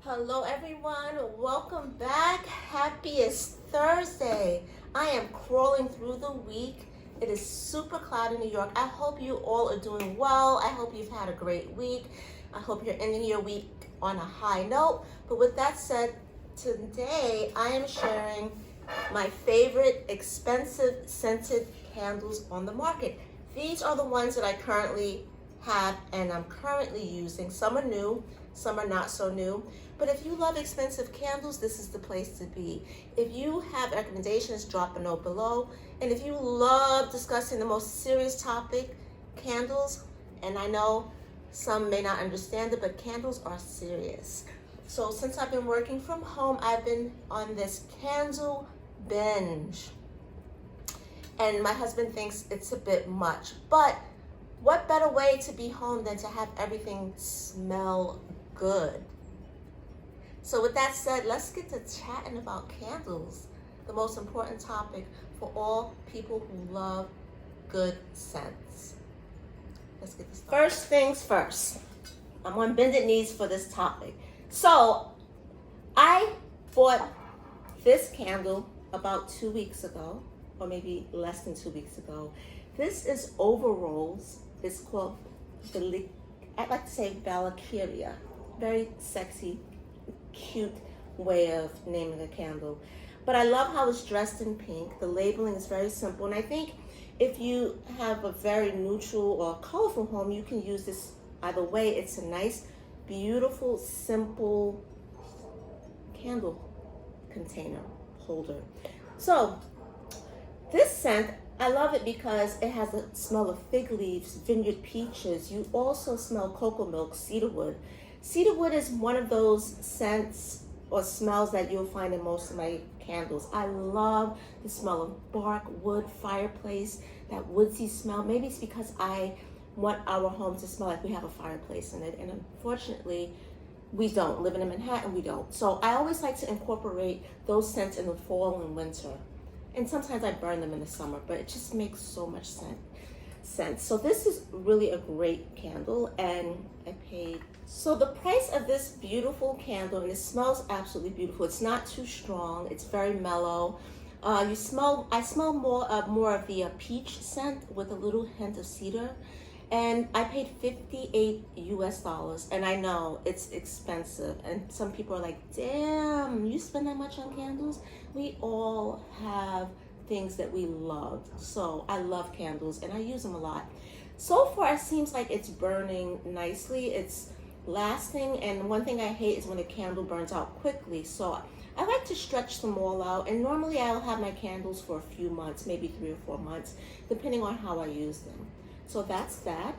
Hello everyone, welcome back. Happiest Thursday. I am crawling through the week. It is super cloudy in New York. I hope you all are doing well. I hope you've had a great week. I hope you're ending your week on a high note. But with that said, today I am sharing my favorite expensive scented candles on the market. These are the ones that I currently have and I'm currently using. Some are new, some are not so new. But if you love expensive candles, this is the place to be. If you have recommendations, drop a note below. And if you love discussing the most serious topic, candles, and I know some may not understand it, but candles are serious. So since I've been working from home, I've been on this candle binge. And my husband thinks it's a bit much, but what better way to be home than to have everything smell good? So with that said, let's get to chatting about candles, the most important topic for all people who love good scents. Let's get this started. First things first, I'm on bended knees for this topic. So I bought this candle about 2 weeks ago, or maybe less than 2 weeks ago. This is Overalls. It's called, I'd like to say Valaria. Very sexy, cute way of naming a candle. But I love how it's dressed in pink. The labeling is very simple. And I think if you have a very neutral or colorful home, you can use this either way. It's a nice, beautiful, simple candle container holder. So this scent, I love it because it has a smell of fig leaves, vineyard peaches. You also smell cocoa milk, cedarwood. Cedarwood is one of those scents or smells that you'll find in most of my candles. I love the smell of bark, wood, fireplace, that woodsy smell. Maybe it's because I want our home to smell like we have a fireplace in it. And unfortunately, we don't. Living in Manhattan, we don't. So I always like to incorporate those scents in the fall and winter. And sometimes I burn them in the summer, but it just makes so much sense. So this is really a great candle, and I paid. So the price of this beautiful candle, and it smells absolutely beautiful. It's not too strong. It's very mellow. I smell more of the peach scent with a little hint of cedar. And I paid $58 US, and I know it's expensive. And some people are like, damn, you spend that much on candles? We all have things that we love. So I love candles and I use them a lot. So far, it seems like it's burning nicely. It's lasting. And one thing I hate is when a candle burns out quickly. So I like to stretch them all out. And normally I'll have my candles for a few months, maybe 3 or 4 months, depending on how I use them. So that's that.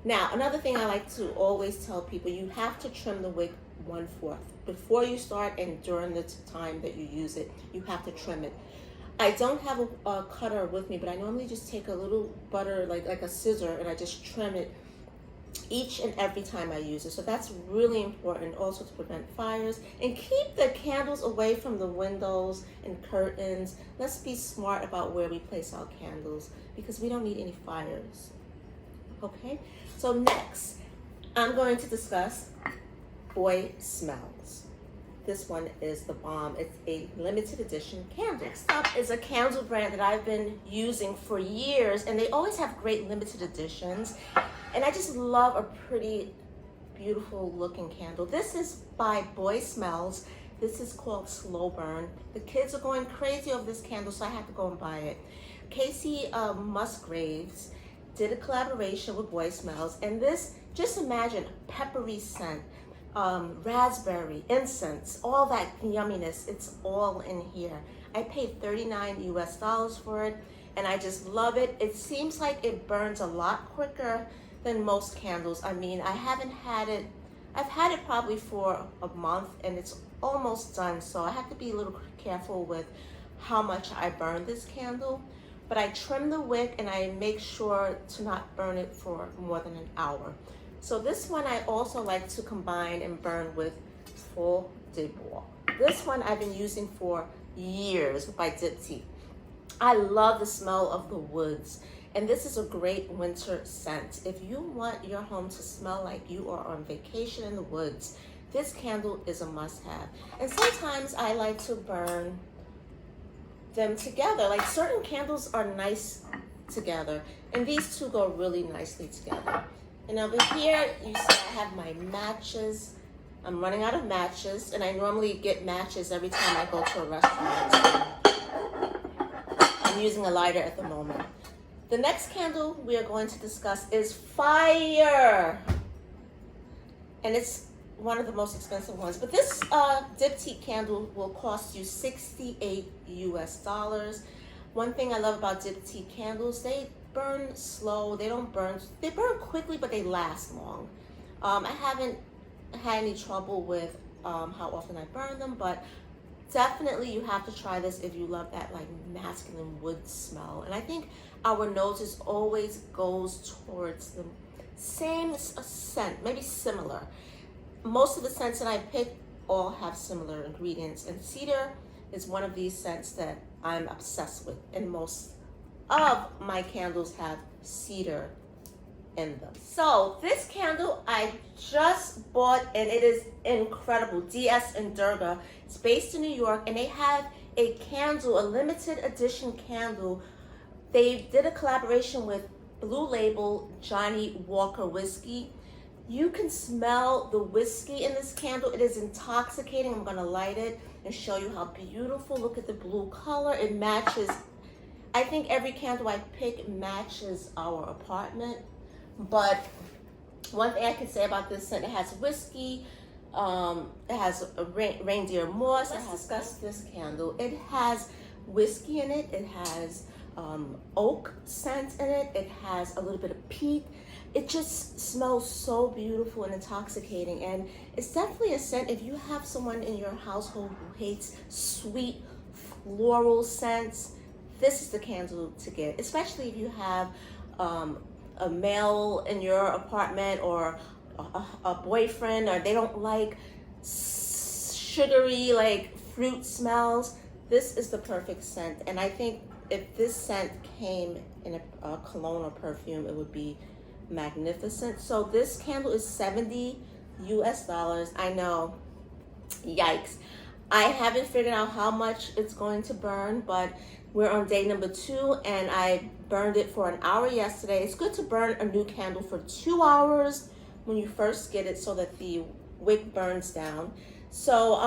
Now, another thing I like to always tell people, you have to trim the wick 1/4. Before you start and during the time that you use it, you have to trim it. I don't have a cutter with me, but I normally just take a little butter, like a scissor, and I just trim it each and every time I use it. So that's really important also to prevent fires and keep the candles away from the windows and curtains. Let's be smart about where we place our candles because we don't need any fires. Okay, so next I'm going to discuss boy smells. This one is the bomb. It's a limited edition candle. Next up is a candle brand that I've been using for years, and they always have great limited editions. And I just love a pretty, beautiful looking candle. This is by Boy Smells. This is called Slow Burn. The kids are going crazy over this candle, so I had to go and buy it. Casey Musgraves did a collaboration with Boy Smells, and this, just imagine, peppery scent, raspberry, incense, all that yumminess, it's all in here. I paid $39 US for it, and I just love it. It seems like it burns a lot quicker than most candles. I mean, I've had it probably for a month, and it's almost done, so I have to be a little careful with how much I burn this candle. But I trim the wick and I make sure to not burn it for more than an hour. So this one I also like to combine and burn with Faux de Bois. This one I've been using for years by Dipsy. I love the smell of the woods. And this is a great winter scent. If you want your home to smell like you are on vacation in the woods, this candle is a must-have. And sometimes I like to burn them together. Like certain candles are nice together, and these two go really nicely together. And over here, you see I have my matches. I'm running out of matches, and I normally get matches every time I go to a restaurant. I'm using a lighter at the moment. The next candle we are going to discuss is fire. And it's one of the most expensive ones. But this diptyque candle will cost you $68 US. One thing I love about diptyque candles, they burn slow. They burn quickly, but they last long. I haven't had any trouble with how often I burn them, but definitely you have to try this if you love that like masculine wood smell. And I think our noses always goes towards the same scent, maybe similar. Most of the scents that I pick all have similar ingredients, and cedar is one of these scents that I'm obsessed with, and most of my candles have cedar in them. So this candle I just bought, and it is incredible. DS and Durga. It's based in New York, and they have a candle, a limited edition candle. They did a collaboration with Blue Label Johnny Walker whiskey. You can smell the whiskey in this candle. It is intoxicating. I'm gonna light it and show you how beautiful. Look at the blue color. It matches, I think every candle I pick matches our apartment. But one thing I can say about this scent, it has whiskey, it has a reindeer moss. Let's discuss this candle. It has whiskey in it. It has oak scent in it. It has a little bit of peat. It just smells so beautiful and intoxicating, and it's definitely a scent if you have someone in your household who hates sweet floral scents. This is the candle to get, especially if you have a male in your apartment or a boyfriend, or they don't like sugary like fruit smells. This is the perfect scent, and I think if this scent came in a cologne or perfume, it would be magnificent. So this candle is $70 US. I know, yikes. I haven't figured out how much it's going to burn, but we're on day number 2, and I burned it for an hour yesterday. It's good to burn a new candle for 2 hours when you first get it so that the wick burns down. So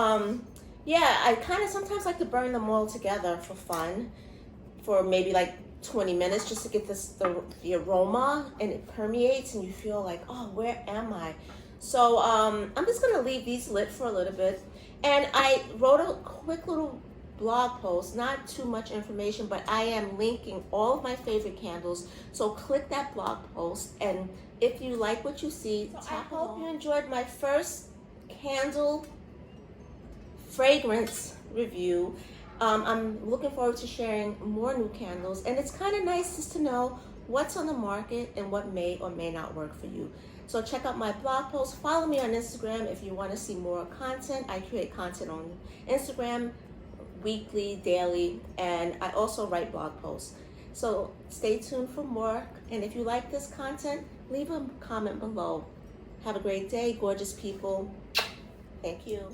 yeah, I kind of sometimes like to burn them all together for fun, for maybe like 20 minutes, just to get the aroma, and it permeates and you feel like, oh, where am I? So I'm just gonna leave these lit for a little bit. And I wrote a quick little blog post, not too much information, but I am linking all of my favorite candles. So click that blog post, and if you like what you see, I hope you enjoyed my first candle fragrance review. I'm looking forward to sharing more new candles, and it's kind of nice just to know what's on the market and what may or may not work for you. So check out my blog post. Follow me on Instagram if you want to see more content. I create content on Instagram weekly, daily, and I also write blog posts. So stay tuned for more, and if you like this content, leave a comment below. Have a great day, gorgeous people. Thank you.